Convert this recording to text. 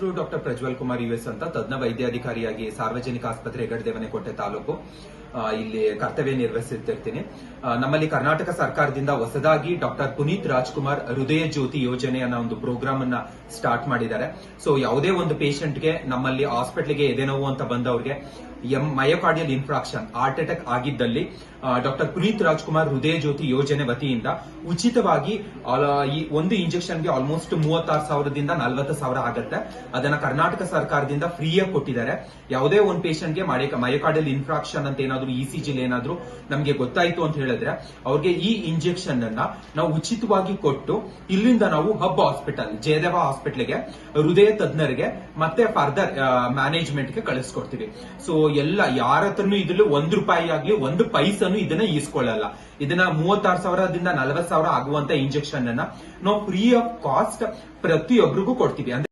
ಹೆಸರು doctor Prajwal Kumar US ಅಂತ ತಜ್ಞ ವೈದ್ಯಾಧಿಕಾರಿಯಾಗಿ ಸಾರ್ವಜನಿಕ ಆಸ್ಪತ್ರೆ ಹೆಗಡೆದೇವನಕೋಟೆ ತಾಲೂಕು ಇಲ್ಲಿ ಕರ್ತವ್ಯ ನಿರ್ವಹಿಸುತ್ತಿರ್ತೀನಿ. ನಮ್ಮಲ್ಲಿ ಕರ್ನಾಟಕ ಸರ್ಕಾರದಿಂದ ಹೊಸದಾಗಿ ಡಾಕ್ಟರ್ ಪುನೀತ್ ರಾಜ್ಕುಮಾರ್ ಹೃದಯ ಜ್ಯೋತಿ ಯೋಜನೆ ಅನ್ನೋ ಒಂದು ಪ್ರೋಗ್ರಾಮ್ ಅನ್ನ ಸ್ಟಾರ್ಟ್ ಮಾಡಿದ್ದಾರೆ. ಸೊ ಯಾವುದೇ ಒಂದು ಪೇಷಂಟ್ಗೆ ನಮ್ಮಲ್ಲಿ ಹಾಸ್ಪಿಟಲ್ಗೆ ಎದೆನೋವು ಅಂತ ಬಂದವ್ರಿಗೆ ಮಯೋಕಾರ್ಡಿಯಲ್ ಇನ್ಫ್ರಾಕ್ಷನ್ ಹಾರ್ಟ್ ಅಟ್ಯಾಕ್ ಆಗಿದ್ದಲ್ಲಿ ಡಾಕ್ಟರ್ ಪುನೀತ್ ರಾಜ್ಕುಮಾರ್ ಹೃದಯ ಜ್ಯೋತಿ ಯೋಜನೆ ವತಿಯಿಂದ ಉಚಿತವಾಗಿ ಈ ಒಂದು ಇಂಜೆಕ್ಷನ್ಗೆ ಆಲ್ಮೋಸ್ಟ್ 36,000ದಿಂದ 40,000 ಆಗುತ್ತೆ. ಅದನ್ನ ಕರ್ನಾಟಕ ಸರ್ಕಾರದಿಂದ ಫ್ರೀಯಾಗಿ ಕೊಟ್ಟಿದ್ದಾರೆ. ಯಾವುದೇ ಒಂದು ಪೇಷಂಟ್ಗೆ ಮಯೋಕಾರ್ಡಿಯಲ್ ಇನ್ಫ್ರಾಕ್ಷನ್ ಅಂತ ಏನಾದ್ರು ECG ಏನಾದ್ರು ನಮಗೆ ಗೊತ್ತಾಯ್ತು ಅಂತ ಹೇಳಿದ್ರೆ ಅವ್ರಿಗೆ ಈ ಇಂಜೆಕ್ಷನ್ ಅನ್ನ ನಾವು ಉಚಿತವಾಗಿ ಕೊಟ್ಟು ಇಲ್ಲಿಂದ ನಾವು ಹಬ್ ಹಾಸ್ಪಿಟಲ್ ಜಯದೇವ ಹಾಸ್ಪಿಟಲ್ಗೆ ಹೃದಯ ತಜ್ಞರಿಗೆ ಮತ್ತೆ ಫರ್ದರ್ ಮ್ಯಾನೇಜ್ಮೆಂಟ್ಗೆ ಕಳಿಸ್ಕೊಡ್ತೀವಿ. ಸೊ ಎಲ್ಲ ಯಾರ ಹತ್ರನೂ ಇದ್ರಲ್ಲಿ ₹1 ಆಗ್ಲಿ 1 ಪೈಸನು ಇದನ್ನ ಈಸ್ಕೊಳ್ಳಲ್ಲ. ಇದನ್ನ 36,000ದಿಂದ 40,000 ಆಗುವಂತ ಇಂಜೆಕ್ಷನ್ ಅನ್ನ ನಾವು ಫ್ರೀ ಆಫ್ ಕಾಸ್ಟ್ ಪ್ರತಿಯೊಬ್ಬರಿಗೂ ಕೊಡ್ತೀವಿ. ಅಂದ್ರೆ